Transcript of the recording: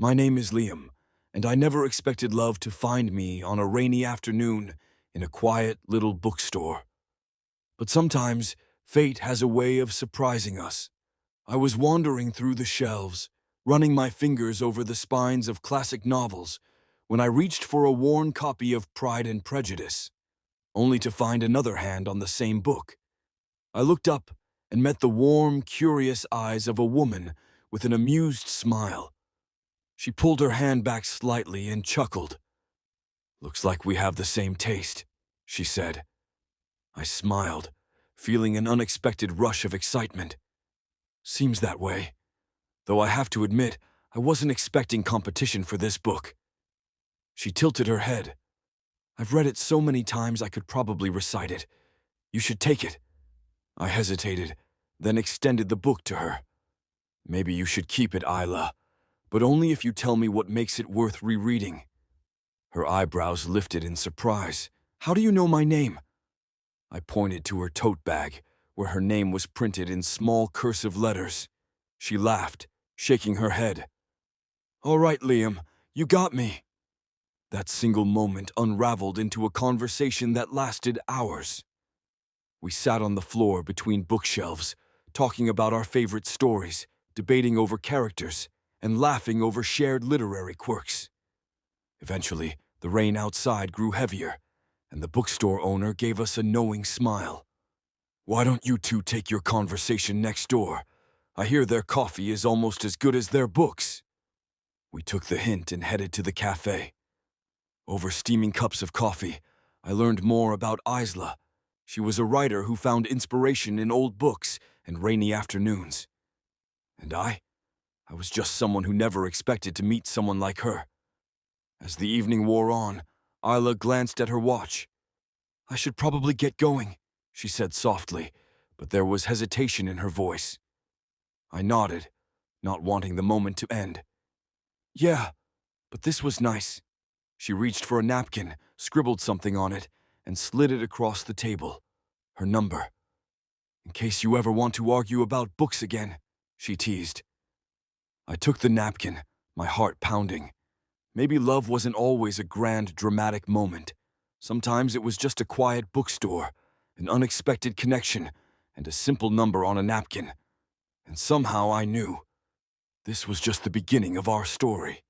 My name is Liam, and I never expected love to find me on a rainy afternoon in a quiet little bookstore. But sometimes, fate has a way of surprising us. I was wandering through the shelves, running my fingers over the spines of classic novels, when I reached for a worn copy of Pride and Prejudice, only to find another hand on the same book. I looked up and met the warm, curious eyes of a woman with an amused smile. She pulled her hand back slightly and chuckled. "Looks like we have the same taste," she said. I smiled, feeling an unexpected rush of excitement. Seems that way, though I have to admit I wasn't expecting competition for this book. She tilted her head. "I've read it so many times I could probably recite it. You should take it." I hesitated, then extended the book to her. "Maybe you should keep it, Isla, but only if you tell me what makes it worth rereading." Her eyebrows lifted in surprise. "How do you know my name?" I pointed to her tote bag, where her name was printed in small cursive letters. She laughed, shaking her head. "All right, Liam, you got me." That single moment unraveled into a conversation that lasted hours. We sat on the floor between bookshelves, talking about our favorite stories, debating over characters, and laughing over shared literary quirks. Eventually, the rain outside grew heavier, and the bookstore owner gave us a knowing smile. "Why don't you two take your conversation next door? I hear their coffee is almost as good as their books." We took the hint and headed to the cafe. Over steaming cups of coffee, I learned more about Isla. She was a writer who found inspiration in old books and rainy afternoons. And I was just someone who never expected to meet someone like her. As the evening wore on, Isla glanced at her watch. "I should probably get going," she said softly, but there was hesitation in her voice. I nodded, not wanting the moment to end. "Yeah, but this was nice." She reached for a napkin, scribbled something on it, and slid it across the table. Her number. "In case you ever want to argue about books again," she teased. I took the napkin, my heart pounding. Maybe love wasn't always a grand, dramatic moment. Sometimes it was just a quiet bookstore, an unexpected connection, and a simple number on a napkin. And somehow I knew this was just the beginning of our story.